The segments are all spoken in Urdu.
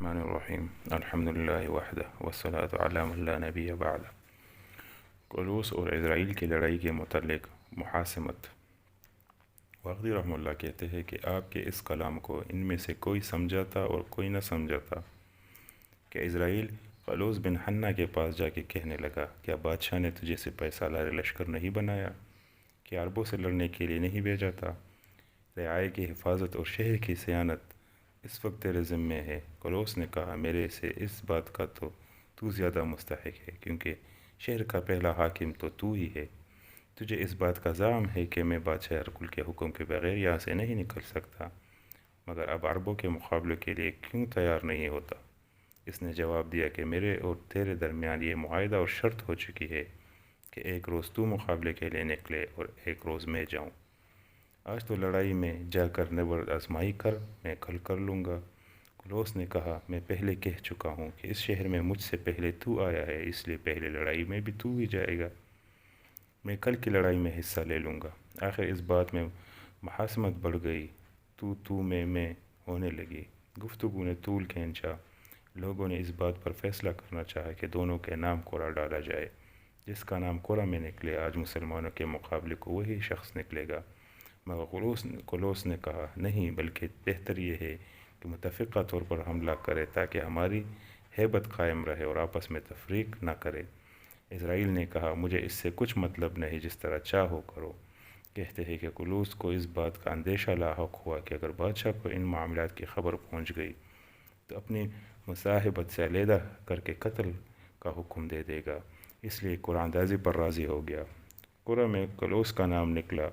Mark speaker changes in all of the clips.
Speaker 1: الرحمن الرحیم الحمد للہ وحدہ والصلاۃ علی من لا نبی بعد۔ کولوس اور اسرائیل کی لڑائی کے متعلق محاسمت۔ واقعی رحمہ اللہ کہتے ہیں کہ آپ کے اس کلام کو ان میں سے کوئی سمجھاتا اور کوئی نہ سمجھاتا کہ اسرائیل کولوس بن حنہ کے پاس جا کے کہنے لگا، کیا بادشاہ نے تجھے سپہ سالار لشکر نہیں بنایا؟ کیا عربوں سے لڑنے کے لیے نہیں بھیجا تھا؟ رعایا کی حفاظت اور شہر کی صیانت اس وقت تیرے ذمے ہے۔ کولوس نے کہا، میرے سے اس بات کا تو زیادہ مستحق ہے، کیونکہ شہر کا پہلا حاکم تو ہی ہے۔ تجھے اس بات کا زعم ہے کہ میں بادشاہ ہرقل کے حکم کے بغیر یہاں سے نہیں نکل سکتا، مگر اب عربوں کے مقابلے کے لیے کیوں تیار نہیں ہوتا؟ اس نے جواب دیا کہ میرے اور تیرے درمیان یہ معاہدہ اور شرط ہو چکی ہے کہ ایک روز تو مقابلے کے لیے نکلے اور ایک روز میں جاؤں۔ آج تو لڑائی میں جا کر نبرد آزمائی کر، میں کل کر لوں گا۔ کولوس نے کہا، میں پہلے کہہ چکا ہوں کہ اس شہر میں مجھ سے پہلے تو آیا ہے، اس لیے پہلے لڑائی میں بھی تو ہی جائے گا۔ میں کل کی لڑائی میں حصہ لے لوں گا۔ آخر اس بات میں محاسمت بڑھ گئی، تو میں ہونے لگی۔ گفتگو نے طول کھینچا۔ لوگوں نے اس بات پر فیصلہ کرنا چاہا کہ دونوں کے نام قرعہ ڈالا جائے۔ جس کا نام قرعہ میں نکلے، آج مسلمانوں کے مقابلے کو وہی شخص نکلے گا۔ مگر کولوس نے کہا، نہیں، بلکہ بہتر یہ ہے کہ متفقہ طور پر حملہ کرے تاکہ ہماری ہیبت قائم رہے اور آپس میں تفریق نہ کرے۔ اسرائیل نے کہا، مجھے اس سے کچھ مطلب نہیں، جس طرح چاہو کرو۔ کہتے ہیں کہ کولوس کو اس بات کا اندیشہ لاحق ہوا کہ اگر بادشاہ کو ان معاملات کی خبر پہنچ گئی تو اپنی مصاحبت سے علیحدہ کر کے قتل کا حکم دے دے گا، اس لیے قرعہ اندازی پر راضی ہو گیا۔ قرعہ میں کولوس کا نام نکلا۔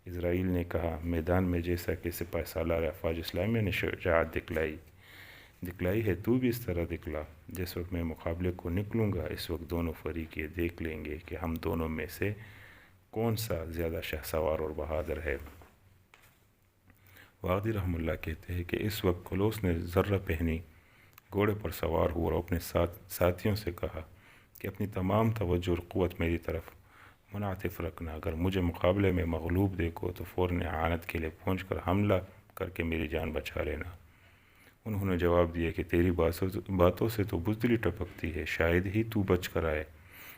Speaker 1: اسرائیل نے کہا، میدان میں جیسا کہ سپہ سالار افواج اسلامیہ نے شجاعت دکھلائی ہے، تو بھی اس طرح دکھلا۔ جس وقت میں مقابلے کو نکلوں گا، اس وقت دونوں فریق یہ دیکھ لیں گے کہ ہم دونوں میں سے کون سا زیادہ شہسوار اور بہادر ہے۔ واقعی رحمہ اللہ کہتے ہیں کہ اس وقت کولوس نے زرہ پہنی گھوڑے پر سوار ہوا اور اپنے ساتھیوں سے کہا کہ اپنی تمام توجہ اور قوت میری طرف منعطف رکھنا۔ اگر مجھے مقابلے میں مغلوب دیکھو تو فوراً اعانت کے لیے پہنچ کر حملہ کر کے میری جان بچا لینا۔ انہوں نے جواب دیا کہ تیری باتوں سے تو بزدلی ٹپکتی ہے، شاید ہی تو بچ کر آئے۔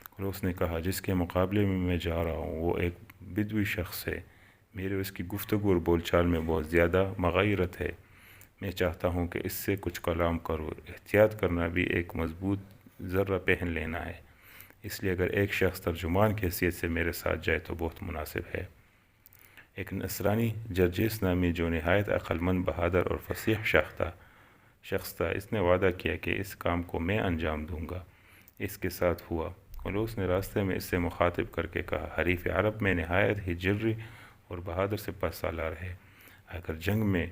Speaker 1: کولوس نے کہا، جس کے مقابلے میں جا رہا ہوں وہ ایک بدوی شخص ہے، میرے اس کی گفتگو اور بول چال میں بہت زیادہ مغایرت ہے۔ میں چاہتا ہوں کہ اس سے کچھ کلام کرو۔ احتیاط کرنا بھی ایک مضبوط زرہ پہن لینا ہے، اس لیے اگر ایک شخص ترجمان کی حیثیت سے میرے ساتھ جائے تو بہت مناسب ہے۔ ایک نصرانی جرجیس نامی جو نہایت عقل مند، بہادر اور فصیح شخص تھا، اس نے وعدہ کیا کہ اس کام کو میں انجام دوں گا۔ اس کے ساتھ ہوا۔ کولوس نے راستے میں اس سے مخاطب کر کے کہا، حریف عرب میں نہایت ہی جرری اور بہادر سپہ سالار ہے۔ اگر جنگ میں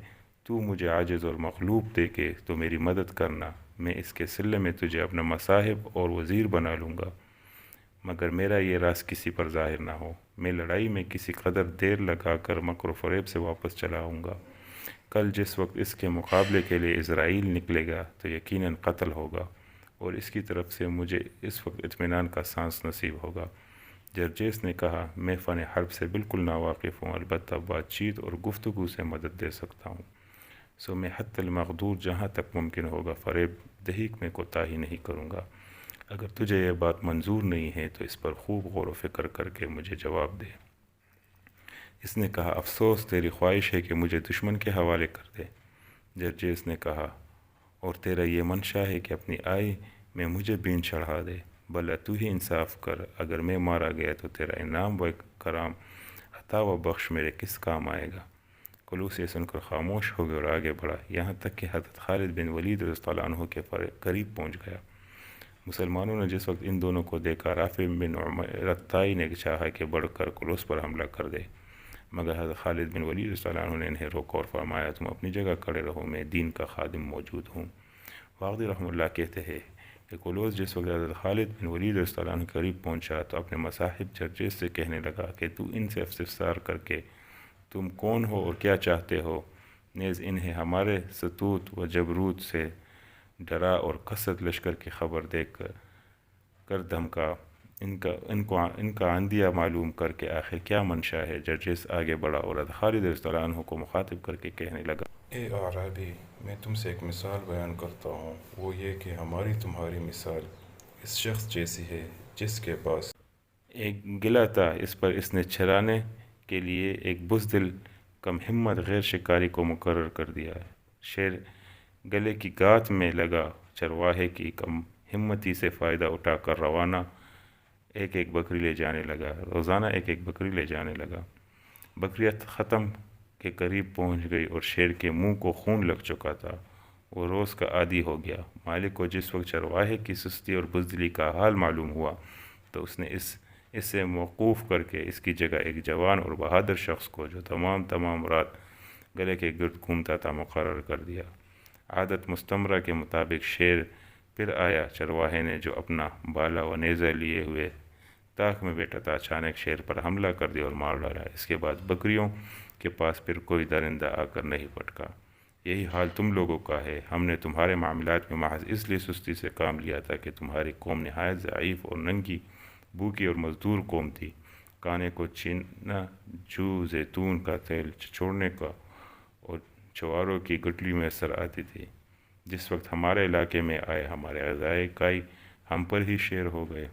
Speaker 1: تو مجھے عاجز اور مغلوب دیکھے تو میری مدد کرنا، میں اس کے صلے میں تجھے اپنا مصاحب اور وزیر بنا لوں گا، مگر میرا یہ راز کسی پر ظاہر نہ ہو۔ میں لڑائی میں کسی قدر دیر لگا کر مکر و فریب سے واپس چلا آؤں گا۔ کل جس وقت اس کے مقابلے کے لیے اسرائیل نکلے گا تو یقیناً قتل ہوگا، اور اس کی طرف سے مجھے اس وقت اطمینان کا سانس نصیب ہوگا۔ جرجیس نے کہا، میں فن حرب سے بالکل ناواقف ہوں، البتہ بات چیت اور گفتگو سے مدد دے سکتا ہوں، سو میں حتی المقدور جہاں تک ممکن ہوگا فریب دہی میں کوتاہی نہیں کروں گا۔ اگر تجھے یہ بات منظور نہیں ہے تو اس پر خوب غور و فکر کر کے مجھے جواب دے۔ اس نے کہا، افسوس، تیری خواہش ہے کہ مجھے دشمن کے حوالے کر دے۔ جرجیس نے کہا، اور تیرا یہ منشا ہے کہ اپنی آئی میں مجھے بین چڑھا دے۔ بھلا تو ہی انصاف کر، اگر میں مارا گیا تو تیرا انعام و کرام، عطا و بخش میرے کس کام آئے گا؟ کولوس یہ سن کر خاموش ہو گیا اور آگے بڑھا، یہاں تک کہ حضرت خالد بن ولید رضی اللہ عنہ کے قریب پہنچ گیا۔ مسلمانوں نے جس وقت ان دونوں کو دیکھا، رافع بن عمیر الطائی نے چاہا کہ بڑھ کر کولوس پر حملہ کر دے، مگر حضرت خالد بن ولید رضی اللہ عنہ نے انہیں روکا اور فرمایا، تم اپنی جگہ کھڑے رہو، میں دین کا خادم موجود ہوں۔ واقعی رحمہ اللہ کہتے ہیں کہ کولوس جس وقت حضرت خالد بن ولید رضی اللہ عنہ کے قریب پہنچا تو اپنے مصاحب جرجیس سے کہنے لگا کہ تو ان سے استفسار کر کے تم کون ہو اور کیا چاہتے ہو؟ نیز انہیں ہمارے ستوت و جبروت سے ڈرا اور کثرت لشکر کی خبر دے کر دھمکا۔ ان کا عندیہ معلوم کر کے آخر کیا منشا ہے؟ جرجیس آگے بڑھا اور حضرت خالد رضی اللہ عنہ کو مخاطب کر کے کہنے لگا، اے اعرابی، میں تم سے ایک مثال بیان کرتا ہوں، وہ یہ کہ ہماری تمہاری مثال اس شخص جیسی ہے جس کے پاس ایک گلہ تھا، اس پر اس نے چرانے کے لیے ایک بزدل کم ہمت غیر شکاری کو مقرر کر دیا ہے۔ شیر گلے کی گات میں لگا، چرواہے کی کم ہمتی سے فائدہ اٹھا کر روزانہ ایک ایک بکری لے جانے لگا۔ بکریت ختم کے قریب پہنچ گئی اور شیر کے منہ کو خون لگ چکا تھا۔ وہ روز کا عادی ہو گیا۔ مالک کو جس وقت چرواہے کی سستی اور بزدلی کا حال معلوم ہوا تو اس نے اسے موقوف کر کے اس کی جگہ ایک جوان اور بہادر شخص کو جو تمام رات گلے کے گرد گھومتا تھا مقرر کر دیا۔ عادت مستمرہ کے مطابق شیر پھر آیا۔ چرواہے نے جو اپنا بالا و نیزہ لیے ہوئے طاق میں بیٹھا تھا اچانک شیر پر حملہ کر دیا اور مار ڈالا۔ اس کے بعد بکریوں کے پاس پھر کوئی درندہ آ کر نہیں پٹکا۔ یہی حال تم لوگوں کا ہے۔ ہم نے تمہارے معاملات میں محض اس لیے سستی سے کام لیا تھا کہ تمہاری قوم نہایت ضعیف اور ننگی، بھوکی اور مزدور قوم تھی۔ کانے کو چھینا، جو زیتون کا تیل چھوڑنے کا اور چواروں کی گٹلی میسر آتی تھی۔ جس وقت ہمارے علاقے میں آئے، ہمارے اعضائے کائی ہم پر ہی شیر ہو گئے۔